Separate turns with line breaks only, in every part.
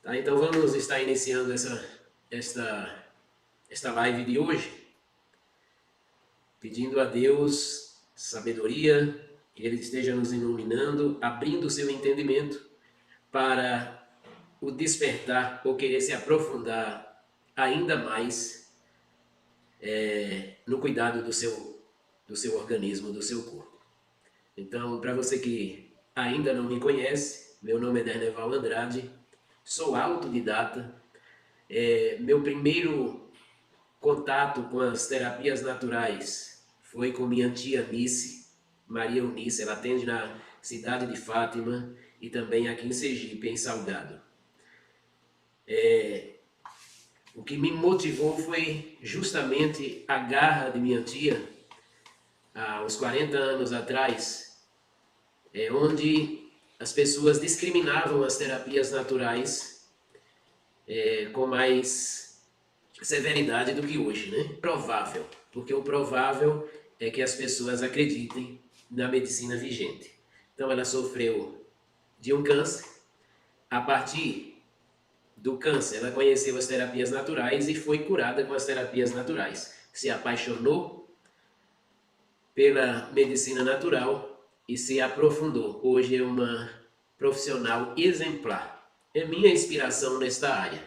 Tá, então vamos estar iniciando esta live de hoje, pedindo a Deus sabedoria, que Ele esteja nos iluminando, abrindo o seu entendimento para o despertar ou querer se aprofundar ainda mais no cuidado do seu organismo, do seu corpo. Então, para você que ainda não me conhece, meu nome é Derneval Andrade, sou autodidata. Meu primeiro contato com as terapias naturais foi com minha tia Nice, Maria Eunice. Ela atende na cidade de Fátima e também aqui em Sergipe, em Salgado. O que me motivou foi justamente a garra de minha tia, há uns 40 anos atrás, onde as pessoas discriminavam as terapias naturais com mais severidade do que hoje, né? Provável, porque o provável é que as pessoas acreditem na medicina vigente. Então ela sofreu de um câncer. A partir do câncer, ela conheceu as terapias naturais e foi curada com as terapias naturais. Se apaixonou pela medicina natural e se aprofundou. Hoje é uma profissional exemplar. É minha inspiração nesta área.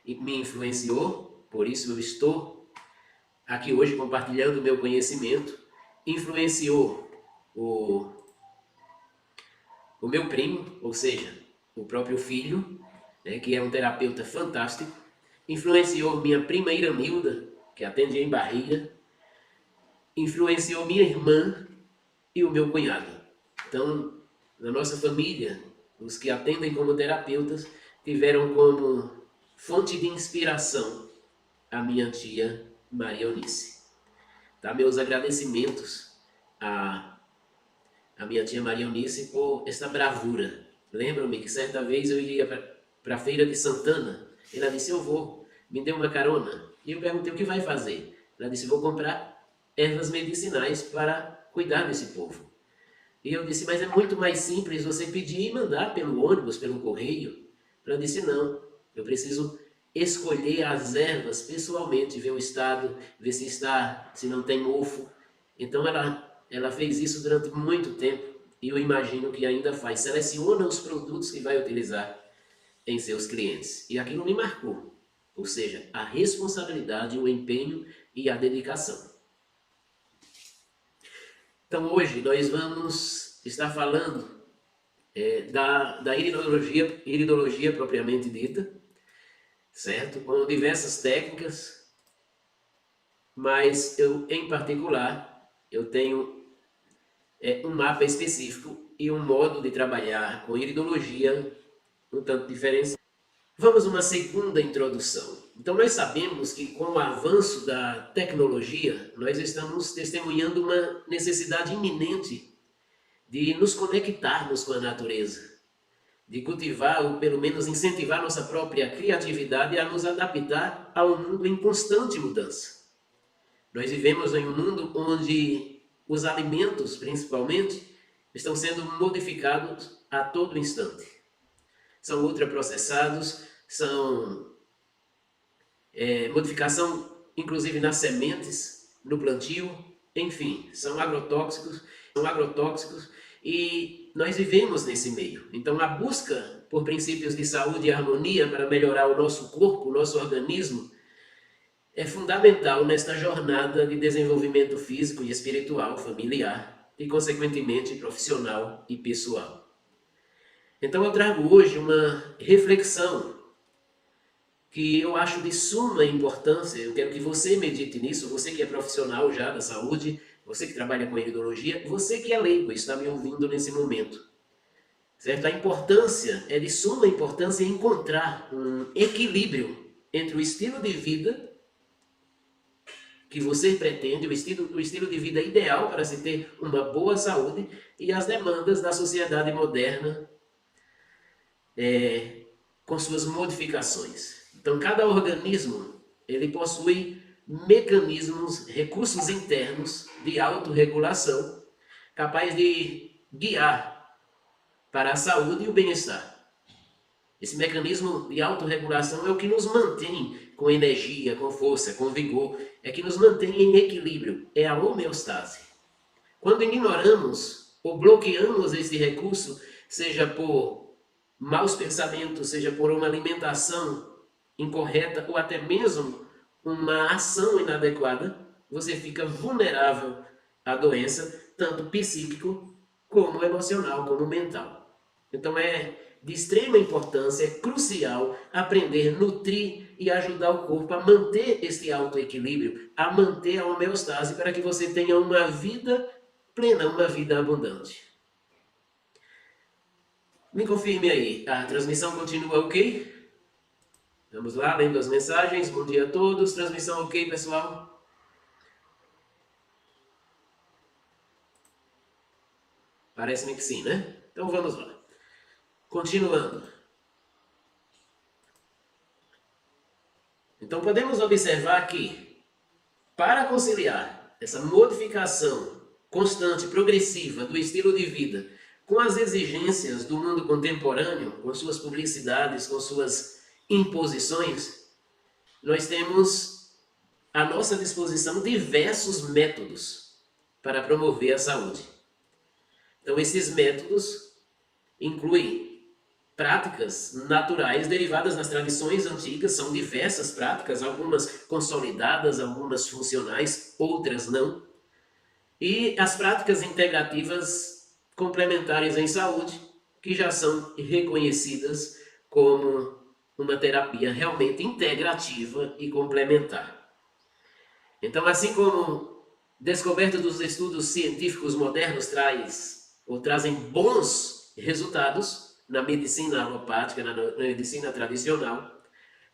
E me influenciou, por isso eu estou aqui hoje compartilhando o meu conhecimento. Influenciou o meu primo, ou seja, o próprio filho, né, que é um terapeuta fantástico. Influenciou minha prima Iranilda, que atende em Barreira. Influenciou minha irmã e o meu cunhado. Então, na nossa família, os que atendem como terapeutas tiveram como fonte de inspiração a minha tia Maria Eunice. Tá? Meus agradecimentos a minha tia Maria Eunice por essa bravura. Lembro-me que certa vez eu iria para a feira de Santana. Ela disse, eu vou, me deu uma carona. E eu perguntei, o que vai fazer? Ela disse, vou comprar ervas medicinais para cuidar desse povo. E eu disse, mas é muito mais simples você pedir e mandar pelo ônibus, pelo correio. Ela disse, não, eu preciso escolher as ervas pessoalmente, ver o estado, ver se não tem mofo. Então ela fez isso durante muito tempo e eu imagino que ainda faz. Seleciona os produtos que vai utilizar em seus clientes. E aquilo me marcou. Ou seja, a responsabilidade, o empenho e a dedicação. Então hoje nós vamos estar falando da iridologia propriamente dita, certo? Com diversas técnicas, mas eu, em particular, eu tenho um mapa específico e um modo de trabalhar com iridologia um tanto diferente. Vamos a uma segunda introdução. Então nós sabemos que com o avanço da tecnologia, nós estamos testemunhando uma necessidade iminente de nos conectarmos com a natureza, de cultivar ou pelo menos incentivar nossa própria criatividade a nos adaptar a um mundo em constante mudança. Nós vivemos em um mundo onde os alimentos, principalmente, estão sendo modificados a todo instante. São ultraprocessados, são modificação inclusive nas sementes, no plantio, enfim, são agrotóxicos e nós vivemos nesse meio. Então a busca por princípios de saúde e harmonia para melhorar o nosso corpo, o nosso organismo, é fundamental nesta jornada de desenvolvimento físico e espiritual, familiar e consequentemente profissional e pessoal. Então eu trago hoje uma reflexão que eu acho de suma importância. Eu quero que você medite nisso, você que é profissional já da saúde, você que trabalha com iridologia, você que é leigo, está me ouvindo nesse momento. Certo? A importância, é de suma importância encontrar um equilíbrio entre o estilo de vida que você pretende, o estilo de vida ideal para se ter uma boa saúde e as demandas da sociedade moderna com suas modificações. Então, cada organismo ele possui mecanismos, recursos internos de autorregulação capaz de guiar para a saúde e o bem-estar. Esse mecanismo de autorregulação é o que nos mantém com energia, com força, com vigor, é que nos mantém em equilíbrio, é a homeostase. Quando ignoramos ou bloqueamos esse recurso, seja por maus pensamentos, seja por uma alimentação incorreta ou até mesmo uma ação inadequada, você fica vulnerável à doença, tanto psíquico como emocional, como mental. Então é de extrema importância, é crucial aprender a nutrir e ajudar o corpo a manter esse autoequilíbrio, a manter a homeostase para que você tenha uma vida plena, uma vida abundante. Me confirme aí, a transmissão continua ok? Vamos lá, lendo as mensagens. Bom dia a todos. Transmissão ok, pessoal? Parece-me que sim, né? Então vamos lá. Continuando. Então podemos observar que, para conciliar essa modificação constante, progressiva do estilo de vida com as exigências do mundo contemporâneo, com suas publicidades, com suas imposições, nós temos à nossa disposição diversos métodos para promover a saúde. Então esses métodos incluem práticas naturais derivadas das tradições antigas, são diversas práticas, algumas consolidadas, algumas funcionais, outras não. E as práticas integrativas complementares em saúde, que já são reconhecidas como uma terapia realmente integrativa e complementar. Então, assim como descoberta dos estudos científicos modernos trazem bons resultados na medicina alopática, na medicina tradicional,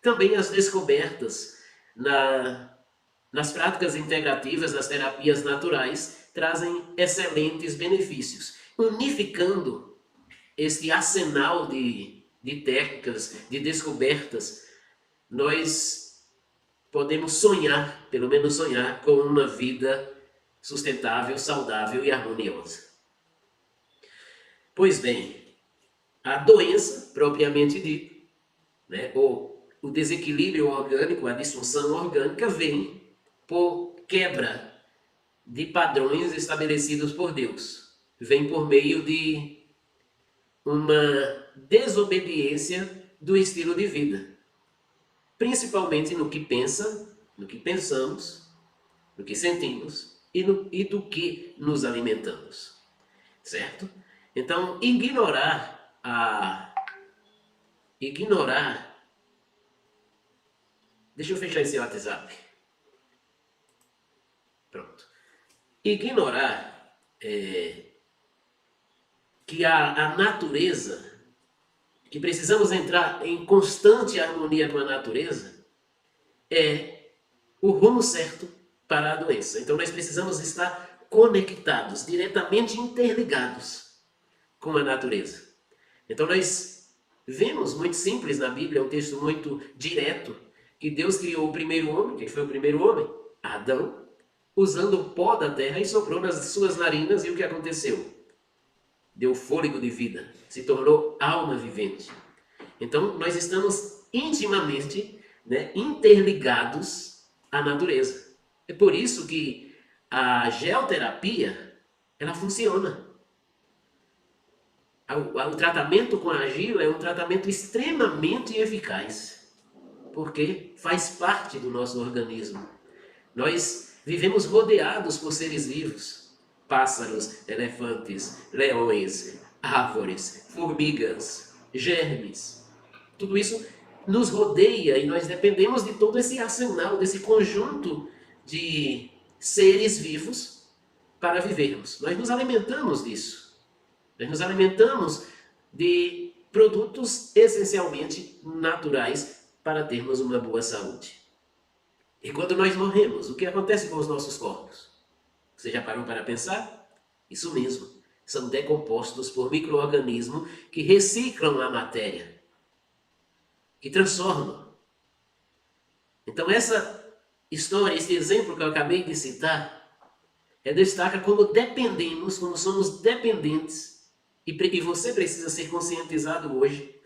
também as descobertas nas práticas integrativas, nas terapias naturais, trazem excelentes benefícios, unificando este arsenal de técnicas, de descobertas. Nós podemos sonhar, pelo menos sonhar, com uma vida sustentável, saudável e harmoniosa. Pois bem, a doença, propriamente dita, né, ou o desequilíbrio orgânico, a disfunção orgânica, vem por quebra de padrões estabelecidos por Deus. Vem por meio de uma desobediência do estilo de vida. Principalmente no que pensa, no que pensamos, no que sentimos e do que nos alimentamos. Certo? Então, ignorar. Deixa eu fechar esse WhatsApp. Pronto. Ignorar que a natureza, que precisamos entrar em constante harmonia com a natureza, é o rumo certo para a doença. Então nós precisamos estar conectados, diretamente interligados com a natureza. Então nós vemos, muito simples na Bíblia, um texto muito direto, que Deus criou o primeiro homem. Quem foi o primeiro homem? Adão, usando o pó da terra e soprou nas suas narinas, e o que aconteceu? Deu fôlego de vida, se tornou alma vivente. Então nós estamos intimamente, né, interligados à natureza. É por isso que a geoterapia, ela funciona. O tratamento com a argila é um tratamento extremamente eficaz, porque faz parte do nosso organismo. Nós vivemos rodeados por seres vivos, pássaros, elefantes, leões, árvores, formigas, germes. Tudo isso nos rodeia e nós dependemos de todo esse arsenal, desse conjunto de seres vivos para vivermos. Nós nos alimentamos disso. Nós nos alimentamos de produtos essencialmente naturais para termos uma boa saúde. E quando nós morremos, o que acontece com os nossos corpos? Você já parou para pensar? Isso mesmo, são decompostos por micro-organismos que reciclam a matéria, que transformam. Então essa história, esse exemplo que eu acabei de citar, destaca como dependemos, como somos dependentes, e você precisa ser conscientizado hoje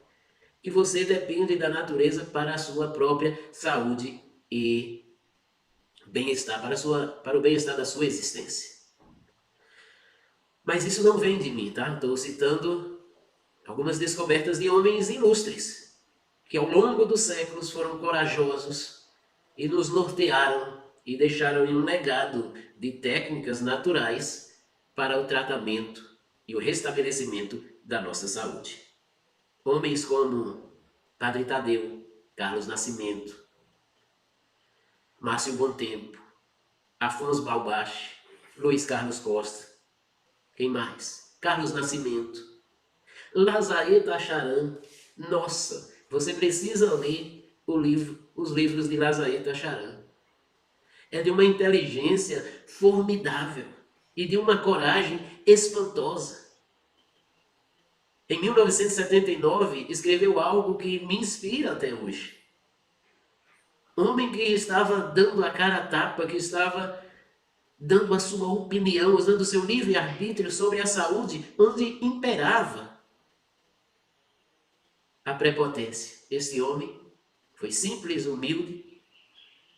que você depende da natureza para a sua própria saúde e bem-estar, para o bem-estar da sua existência. Mas isso não vem de mim, tá? Estou citando algumas descobertas de homens ilustres, que ao longo dos séculos foram corajosos e nos nortearam e deixaram um legado de técnicas naturais para o tratamento e o restabelecimento da nossa saúde. Homens como Padre Tadeu, Carlos Nascimento, Márcio Bontempo, Afonso Balbache, Luiz Carlos Costa, quem mais? Carlos Nascimento, Lazaret Acharan. Nossa, você precisa ler os livros de Lazaret Acharan. É de uma inteligência formidável e de uma coragem espantosa. Em 1979, escreveu algo que me inspira até hoje. Homem que estava dando a cara a tapa, que estava dando a sua opinião, usando o seu livre-arbítrio sobre a saúde, onde imperava a prepotência. Esse homem foi simples, humilde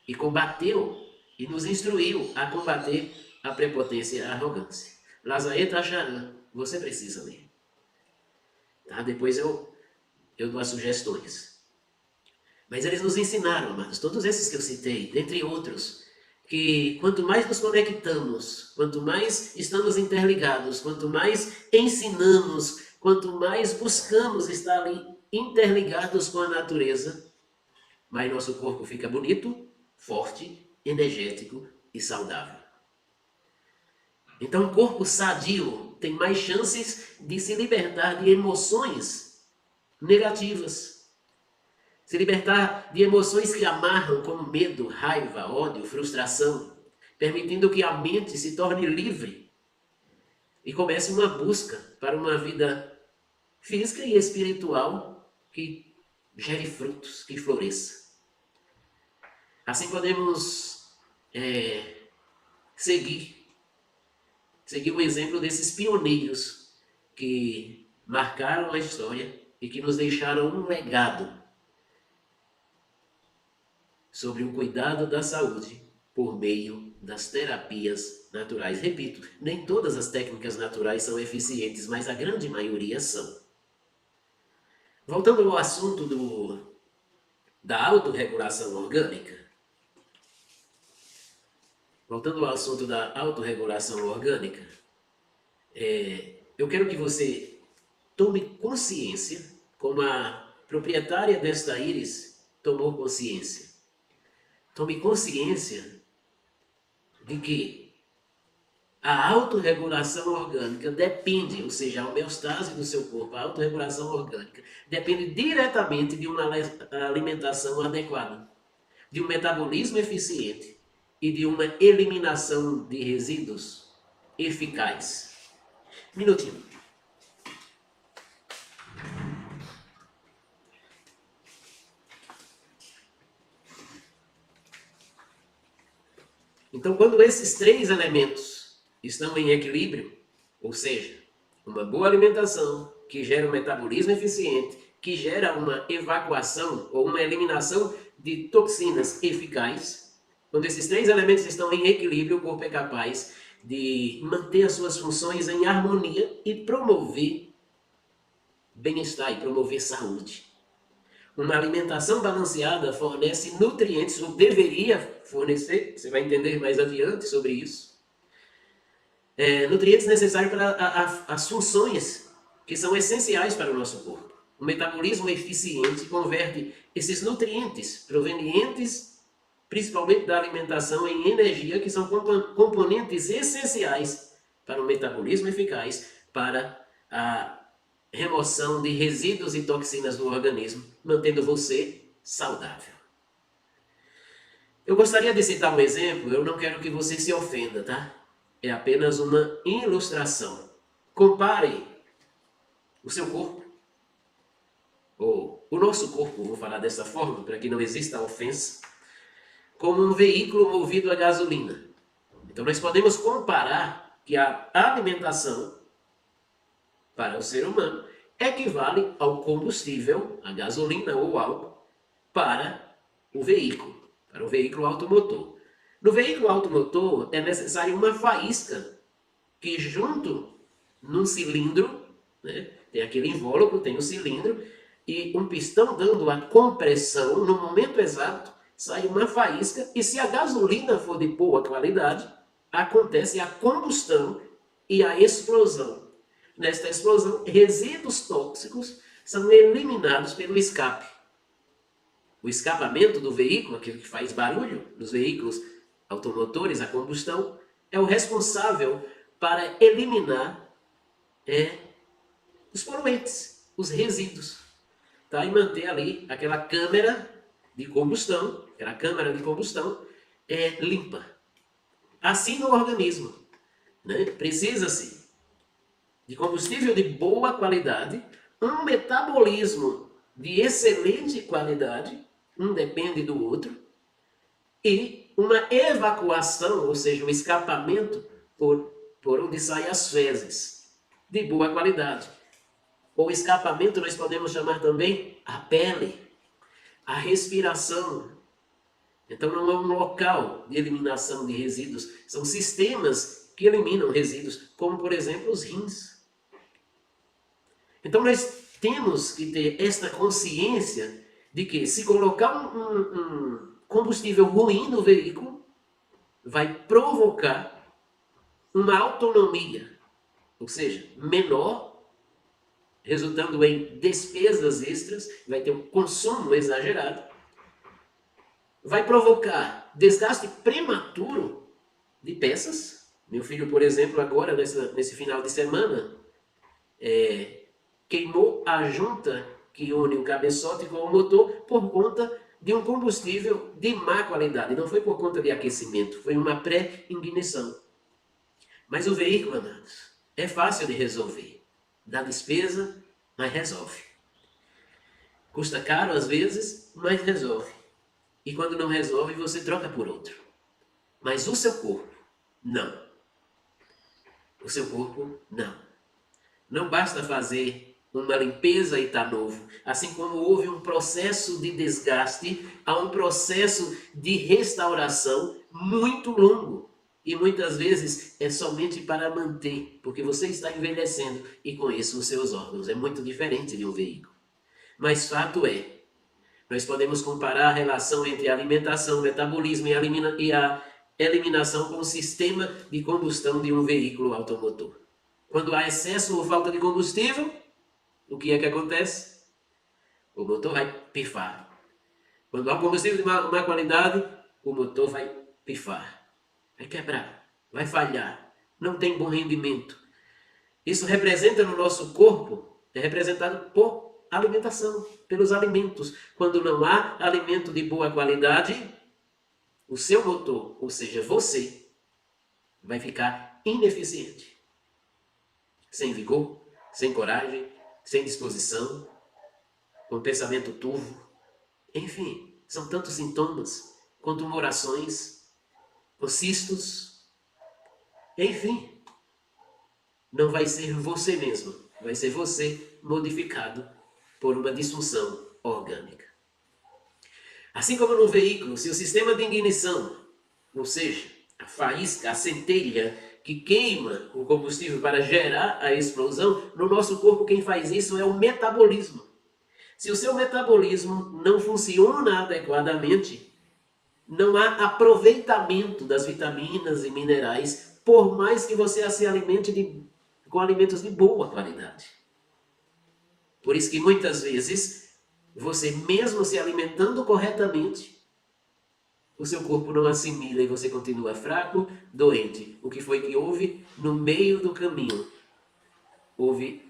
e combateu e nos instruiu a combater a prepotência e a arrogância. Lazaret Acharan, você precisa ler. Tá? Depois eu dou as sugestões. Mas eles nos ensinaram, amados, todos esses que eu citei, dentre outros, que quanto mais nos conectamos, quanto mais estamos interligados, quanto mais ensinamos, quanto mais buscamos estar ali interligados com a natureza, mais nosso corpo fica bonito, forte, energético e saudável. Então, um corpo sadio tem mais chances de se libertar de emoções negativas. Se libertar de emoções que amarram, como medo, raiva, ódio, frustração, permitindo que a mente se torne livre e comece uma busca para uma vida física e espiritual que gere frutos, que floresça. Assim podemos seguir o exemplo desses pioneiros que marcaram a história e que nos deixaram um legado sobre o cuidado da saúde por meio das terapias naturais. Repito, nem todas as técnicas naturais são eficientes, mas a grande maioria são. Voltando ao assunto da autorregulação orgânica. Eu quero que você tome consciência, como a proprietária desta íris tomou consciência. Tome consciência de que a autorregulação orgânica depende, ou seja, a homeostase do seu corpo, a autorregulação orgânica, depende diretamente de uma alimentação adequada, de um metabolismo eficiente e de uma eliminação de resíduos eficaz. Minutinho. Então, quando esses três elementos estão em equilíbrio, ou seja, uma boa alimentação que gera um metabolismo eficiente, que gera uma evacuação ou uma eliminação de toxinas eficaz, quando esses três elementos estão em equilíbrio, o corpo é capaz de manter as suas funções em harmonia e promover bem-estar e promover saúde. Uma alimentação balanceada fornece nutrientes, ou deveria fornecer, você vai entender mais adiante sobre isso, nutrientes necessários para as funções que são essenciais para o nosso corpo. O metabolismo eficiente converte esses nutrientes provenientes principalmente da alimentação em energia, que são componentes essenciais para o metabolismo eficaz, para a remoção de resíduos e toxinas do organismo, mantendo você saudável. Eu gostaria de citar um exemplo, eu não quero que você se ofenda, tá? É apenas uma ilustração. Compare o seu corpo, ou o nosso corpo, vou falar dessa forma, para que não exista ofensa, como um veículo movido a gasolina. Então nós podemos comparar que a alimentação para o ser humano equivale ao combustível, a gasolina ou álcool, para o veículo automotor. No veículo automotor é necessário uma faísca que junto num cilindro, né, tem aquele invólucro, tem o cilindro, e um pistão dando a compressão, no momento exato, sai uma faísca, e se a gasolina for de boa qualidade, acontece a combustão e a explosão. Nesta explosão, resíduos tóxicos são eliminados pelo escape. O escapamento do veículo, aquele que faz barulho nos veículos automotores, a combustão, é o responsável para eliminar os poluentes, os resíduos, tá? E manter ali aquela câmara de combustão, limpa. Assim no organismo, né? Precisa-se de combustível de boa qualidade, um metabolismo de excelente qualidade, um depende do outro, e uma evacuação, ou seja, um escapamento por onde saem as fezes, de boa qualidade. O escapamento nós podemos chamar também a pele, a respiração. Então não é um local de eliminação de resíduos, são sistemas que eliminam resíduos, como por exemplo os rins. Então nós temos que ter esta consciência de que se colocar um combustível ruim no veículo, vai provocar uma autonomia, ou seja, menor, resultando em despesas extras, vai ter um consumo exagerado, vai provocar desgaste prematuro de peças. Meu filho, por exemplo, agora, nesse final de semana, queimou a junta que une o cabeçote com o motor por conta de um combustível de má qualidade. Não foi por conta de aquecimento, foi uma pré-ignição. Mas o veículo, amados, é fácil de resolver. Dá despesa, mas resolve. Custa caro às vezes, mas resolve. E quando não resolve, você troca por outro. Mas o seu corpo, não. O seu corpo, não. Não basta fazer uma limpeza e está novo. Assim como houve um processo de desgaste, há um processo de restauração muito longo. E muitas vezes é somente para manter, porque você está envelhecendo e com isso os seus órgãos. É muito diferente de um veículo. Mas fato é, nós podemos comparar a relação entre a alimentação, metabolismo e a eliminação com o sistema de combustão de um veículo automotor. Quando há excesso ou falta de combustível, o que é que acontece? O motor vai pifar. Quando há combustível de má qualidade, o motor vai pifar. Vai quebrar, vai falhar, não tem bom rendimento. Isso representa no nosso corpo, é representado por alimentação, pelos alimentos. Quando não há alimento de boa qualidade, o seu motor, ou seja, você, vai ficar ineficiente. Sem vigor, sem coragem, sem disposição, com pensamento turvo. Enfim, são tantos sintomas, com tumorações, com cistos. Enfim, não vai ser você mesmo, vai ser você modificado por uma disfunção orgânica. Assim como no veículo, se o sistema de ignição, ou seja, a faísca, a centelha que queima o combustível para gerar a explosão, no nosso corpo quem faz isso é o metabolismo. Se o seu metabolismo não funciona adequadamente, não há aproveitamento das vitaminas e minerais, por mais que você se alimente com alimentos de boa qualidade. Por isso que muitas vezes, você mesmo se alimentando corretamente, o seu corpo não assimila e você continua fraco, doente. O que foi que houve no meio do caminho? Houve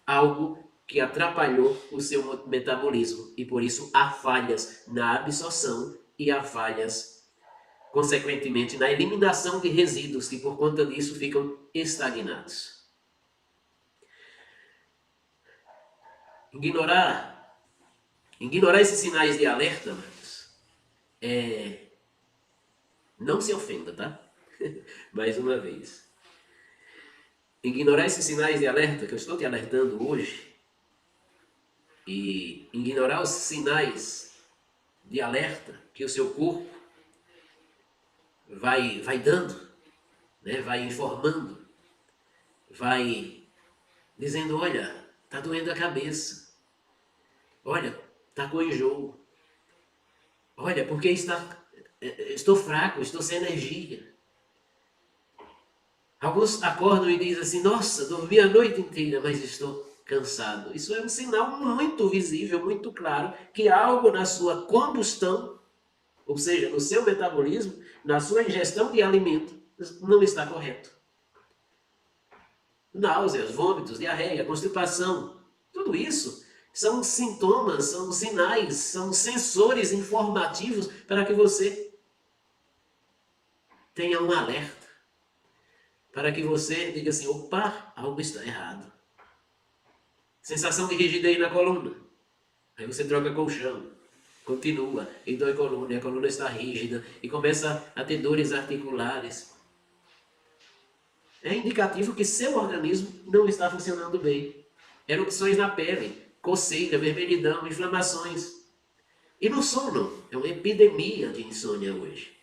algo que atrapalhou o seu metabolismo e por isso há falhas na absorção e há falhas, consequentemente, na eliminação de resíduos que por conta disso ficam estagnados. Ignorar esses sinais de alerta, não se ofenda, tá? Mais uma vez. Ignorar esses sinais de alerta que eu estou te alertando hoje e ignorar os sinais de alerta que o seu corpo vai dando, né? Vai informando, vai dizendo, olha, está doendo a cabeça, olha, está com enjoo, olha, porque estou fraco, estou sem energia. Alguns acordam e dizem assim, nossa, dormi a noite inteira, mas estou cansado. Isso é um sinal muito visível, muito claro, que algo na sua combustão, ou seja, no seu metabolismo, na sua ingestão de alimento, não está correto. Náuseas, vômitos, diarreia, constipação, tudo isso são sintomas, são sinais, são sensores informativos para que você tenha um alerta. Para que você diga assim, opa, algo está errado. Sensação de rigidez na coluna. Aí você troca colchão, continua, e dói a coluna está rígida, e começa a ter dores articulares. É indicativo que seu organismo não está funcionando bem. Erupções na pele, coceira, vermelhidão, inflamações. E no sono, é uma epidemia de insônia hoje.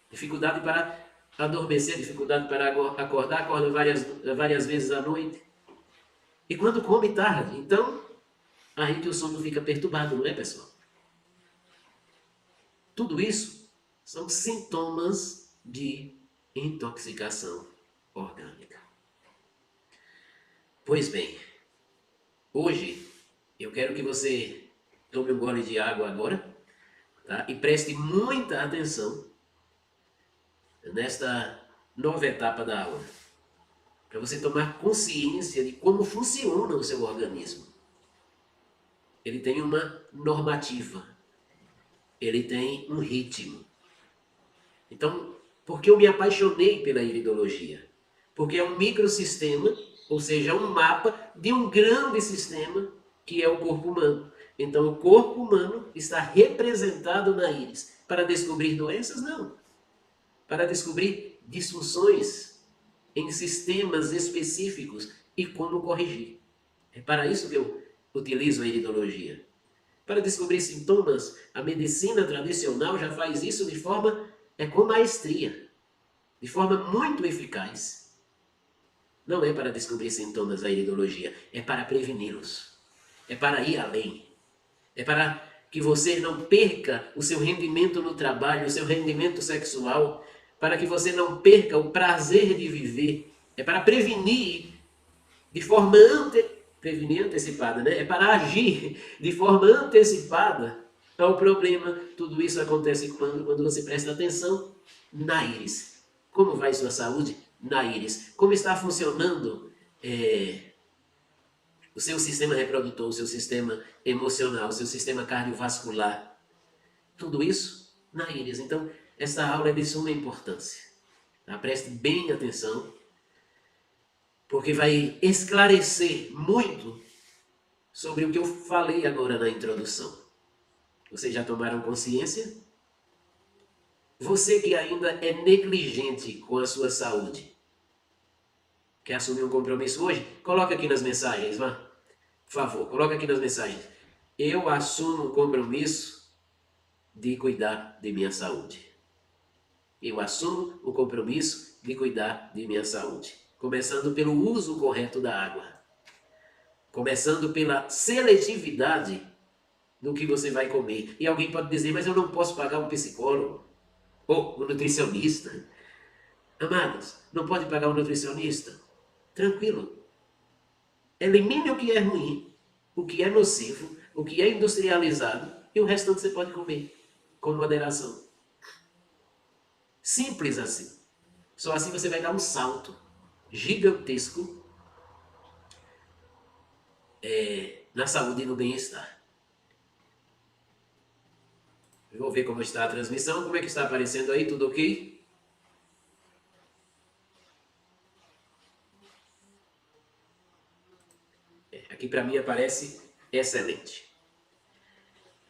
Dificuldade para adormecer, dificuldade para acordar, acorda várias vezes à noite. E quando come tarde, então, aí que o sono fica perturbado, não é, pessoal? Tudo isso são sintomas de intoxicação orgânica. Pois bem, hoje eu quero que você tome um gole de água agora, tá? E preste muita atenção nesta nova etapa da aula, para você tomar consciência de como funciona o seu organismo. Ele tem uma normativa, ele tem um ritmo. Então, por que eu me apaixonei pela iridologia? Porque é um microsistema, ou seja, um mapa de um grande sistema que é o corpo humano. Então, o corpo humano está representado na íris. Para descobrir doenças? Não. Para descobrir disfunções em sistemas específicos e como corrigir. É para isso que eu utilizo a iridologia. Para descobrir sintomas, a medicina tradicional já faz isso de forma com maestria, de forma muito eficaz. Não é para descobrir sintomas a iridologia, é para preveni-los. É para ir além. É para que você não perca o seu rendimento no trabalho, o seu rendimento sexual, para que você não perca o prazer de viver. É para prevenir de forma antecipada, né? É para agir de forma antecipada ao problema. Tudo isso acontece quando você presta atenção na íris. Como vai sua saúde? Na íris. Como está funcionando o seu sistema reprodutor, o seu sistema emocional, o seu sistema cardiovascular. Tudo isso na íris. Então, esta aula é de suma importância. Tá? Preste bem atenção, porque vai esclarecer muito sobre o que eu falei agora na introdução. Vocês já tomaram consciência? Você que ainda é negligente com a sua saúde, quer assumir um compromisso hoje? Coloca aqui nas mensagens, vá. Por favor, coloca aqui nas mensagens. Eu assumo um compromisso de cuidar de minha saúde. Eu assumo o compromisso de cuidar de minha saúde. Começando pelo uso correto da água. Começando pela seletividade do que você vai comer. E alguém pode dizer, mas eu não posso pagar um psicólogo ou um nutricionista. Amados, não pode pagar um nutricionista? Tranquilo. Elimine o que é ruim, o que é nocivo, o que é industrializado e o restante você pode comer com moderação. Simples assim. Só assim você vai dar um salto gigantesco na saúde e no bem-estar. Eu vou ver como está a transmissão, como é que está aparecendo aí, tudo ok? Aqui para mim aparece excelente.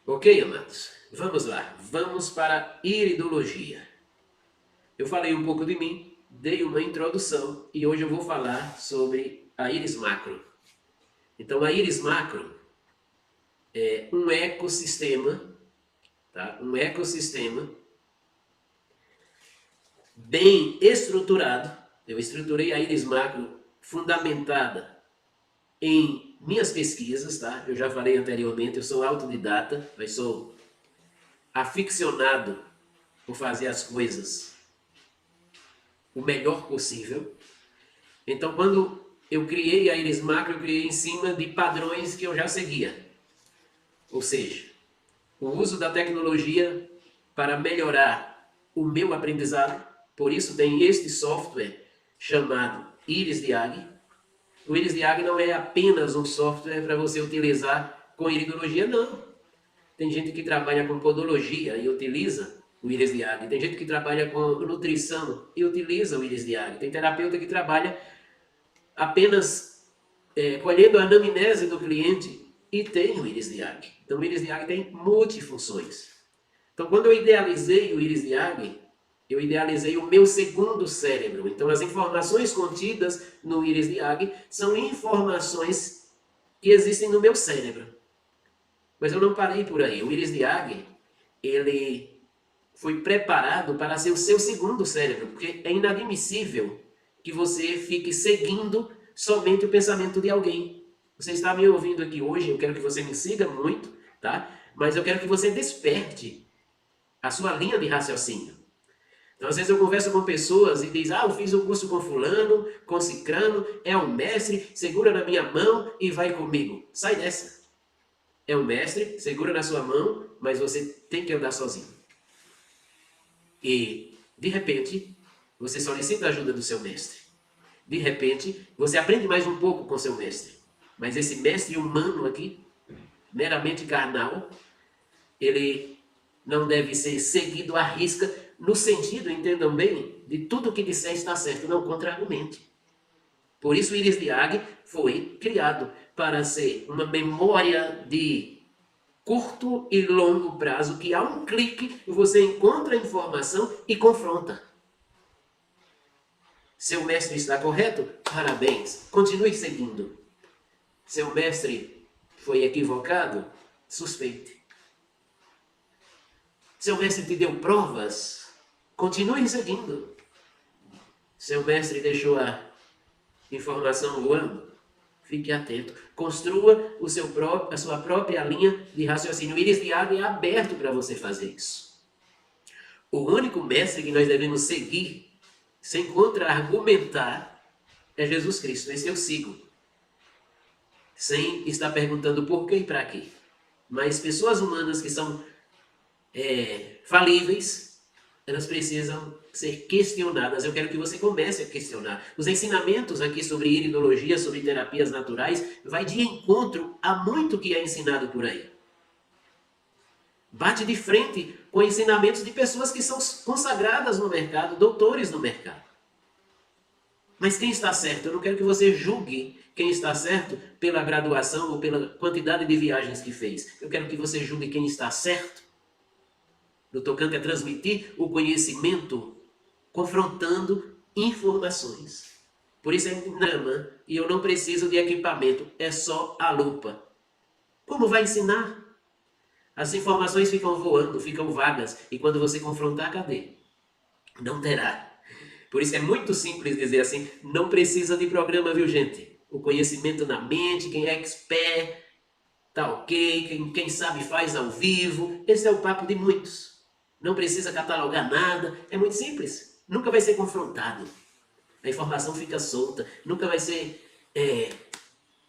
Ok, amados? Vamos lá, vamos para a iridologia. Eu falei um pouco de mim, dei uma introdução e hoje eu vou falar sobre a íris macro. Então a íris macro um ecossistema, tá? Um ecossistema bem estruturado. Eu estruturei a íris macro fundamentada em minhas pesquisas, tá? Eu já falei anteriormente, eu sou autodidata, mas sou aficionado por fazer as coisas o melhor possível. Então, quando eu criei a íris macro, eu criei em cima de padrões que eu já seguia. Ou seja, o uso da tecnologia para melhorar o meu aprendizado. Por isso tem este software chamado IrisDiag. O IrisDiag não é apenas um software para você utilizar com iridologia, não. Tem gente que trabalha com podologia e utiliza o IrisDiag. Tem gente que trabalha com nutrição e utiliza o IrisDiag. Tem terapeuta que trabalha apenas colhendo a anamnese do cliente e tem o IrisDiag. Então o IrisDiag tem multifunções. Então quando eu idealizei o IrisDiag, eu idealizei o meu segundo cérebro. Então as informações contidas no IrisDiag são informações que existem no meu cérebro. Mas eu não parei por aí. O IrisDiag, ele foi preparado para ser o seu segundo cérebro, porque é inadmissível que você fique seguindo somente o pensamento de alguém. Você está me ouvindo aqui hoje, eu quero que você me siga muito, tá? Mas eu quero que você desperte a sua linha de raciocínio. Então, às vezes eu converso com pessoas e diz, eu fiz um curso com fulano, com cicrano, é um mestre, segura na minha mão e vai comigo. Sai dessa. É um mestre, segura na sua mão, mas você tem que andar sozinho. E, de repente, você solicita a ajuda do seu mestre. De repente, você aprende mais um pouco com seu mestre. Mas esse mestre humano aqui, meramente carnal, ele não deve ser seguido à risca, no sentido, entendam bem, de tudo que disser está certo, não contra-argumente. Por isso o IrisDiag foi criado para ser uma memória de curto e longo prazo, que a um clique você encontra a informação e confronta. Seu mestre está correto? Parabéns, continue seguindo. Seu mestre foi equivocado? Suspeite. Seu mestre te deu provas? Continue seguindo. Seu mestre deixou a informação voando? Fique atento. Construa a sua própria linha de raciocínio. O IrisDiag é aberto para você fazer isso. O único mestre que nós devemos seguir, sem contra-argumentar, é Jesus Cristo. Esse eu sigo. Sem estar perguntando por quê e para quê. Mas pessoas humanas que são falíveis, elas precisam ser questionadas. Eu quero que você comece a questionar. Os ensinamentos aqui sobre iridologia, sobre terapias naturais, vai de encontro a muito que é ensinado por aí. Bate de frente com ensinamentos de pessoas que são consagradas no mercado, doutores no mercado. Mas quem está certo? Eu não quero que você julgue quem está certo pela graduação ou pela quantidade de viagens que fez. Eu quero que você julgue quem está certo no tocante a transmitir o conhecimento, confrontando informações. Por isso é drama e eu não preciso de equipamento, é só a lupa. Como vai ensinar? As informações ficam voando, ficam vagas, e quando você confrontar, cadê? Não terá. Por isso é muito simples dizer assim, não precisa de programa, viu gente? O conhecimento na mente, quem é expert, tá ok, quem sabe faz ao vivo, esse é o papo de muitos. Não precisa catalogar nada, é muito simples. Nunca vai ser confrontado. A informação fica solta, nunca vai ser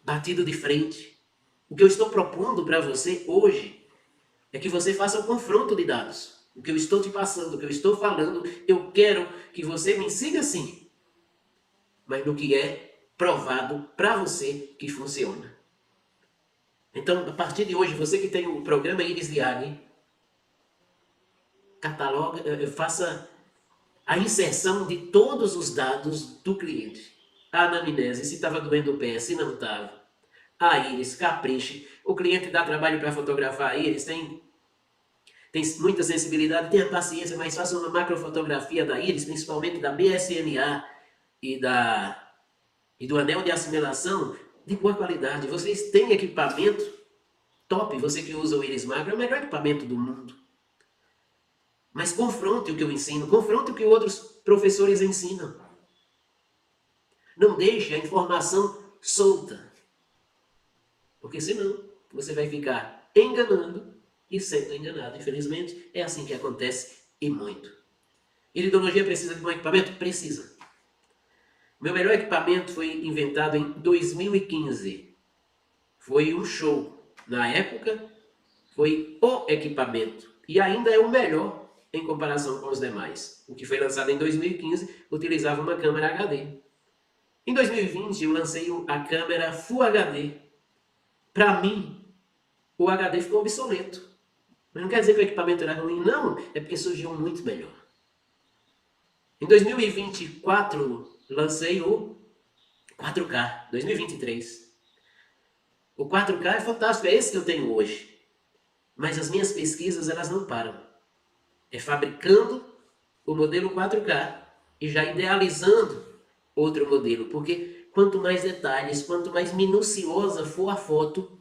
batido de frente. O que eu estou propondo para você hoje é que você faça o confronto de dados. O que eu estou te passando, o que eu estou falando, eu quero que você me siga assim. Mas no que é provado para você que funciona. Então, a partir de hoje, você que tem o programa IrisDiag, cataloga, faça a inserção de todos os dados do cliente. A anamnese, se estava doendo o pé, se não estava. A íris, capriche. O cliente dá trabalho para fotografar a íris, tem muita sensibilidade, tenha paciência, mas faça uma macrofotografia da íris, principalmente da BSNA e do anel de assimilação, de boa qualidade. Vocês têm equipamento top, você que usa o Íris Macro, é o melhor equipamento do mundo. Mas confronte o que eu ensino, confronte o que outros professores ensinam. Não deixe a informação solta. Porque senão você vai ficar enganando e sendo enganado. Infelizmente, é assim que acontece e muito. Iridologia precisa de um equipamento? Precisa. Meu melhor equipamento foi inventado em 2015. Foi um show. Na época, foi o equipamento. E ainda é o melhor em comparação com os demais. O que foi lançado em 2015 utilizava uma câmera HD. Em 2020, eu lancei a câmera Full HD. Para mim, o HD ficou obsoleto. Mas não quer dizer que o equipamento era ruim, não. É porque surgiu um muito melhor. Em 2024, lancei o 4K. 2023. O 4K é fantástico, é esse que eu tenho hoje. Mas as minhas pesquisas, elas não param. É fabricando o modelo 4K e já idealizando outro modelo. Porque quanto mais detalhes, quanto mais minuciosa for a foto,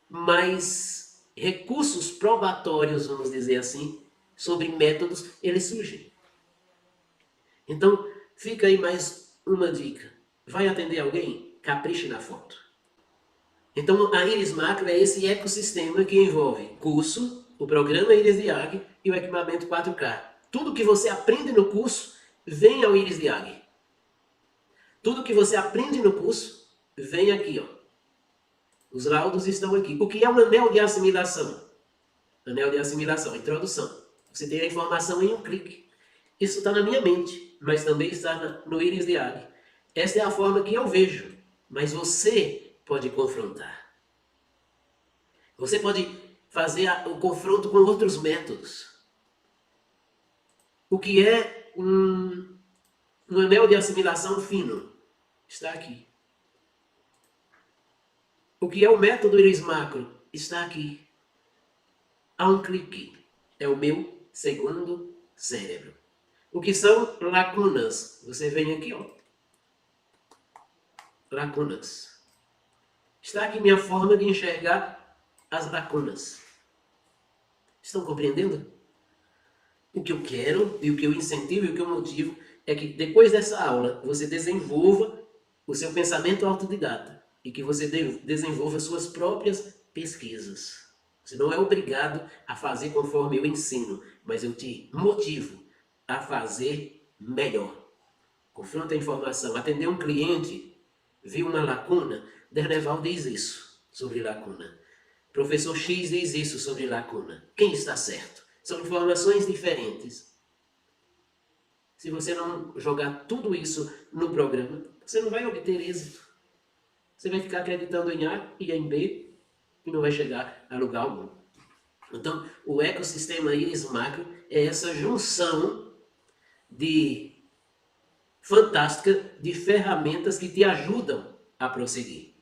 mais recursos probatórios, vamos dizer assim, sobre métodos, eles surgem. Então, fica aí mais uma dica. Vai atender alguém? Capriche na foto. Então, a Íris Macro é esse ecossistema que envolve curso, o programa Íris Diag e o equipamento 4K. Tudo que você aprende no curso, vem ao Íris Diag. Tudo que você aprende no curso, vem aqui, ó. Os laudos estão aqui. O que é um anel de assimilação? Anel de assimilação, introdução. Você tem a informação em um clique. Isso está na minha mente, mas também está no Íris Diag. Esta é a forma que eu vejo, mas você pode confrontar. Você pode fazer o confronto com outros métodos. O que é um anel de assimilação fino? Está aqui. O que é o método Íris Macro? Está aqui. Há um clique. É o meu segundo cérebro. O que são lacunas? Você vem aqui, ó. Lacunas. Está aqui minha forma de enxergar as lacunas. Estão compreendendo? O que eu quero e o que eu incentivo e o que eu motivo é que depois dessa aula você desenvolva o seu pensamento autodidata e que você desenvolva suas próprias pesquisas. Você não é obrigado a fazer conforme eu ensino, mas eu te motivo a fazer melhor. Confronta a informação. Atender um cliente, viu uma lacuna, Derneval diz isso sobre lacuna. Professor X diz isso sobre lacuna. Quem está certo? São informações diferentes. Se você não jogar tudo isso no programa, você não vai obter êxito. Você vai ficar acreditando em A e em B e não vai chegar a lugar algum. Então, o ecossistema Íris Macro é essa junção fantástica de ferramentas que te ajudam a prosseguir.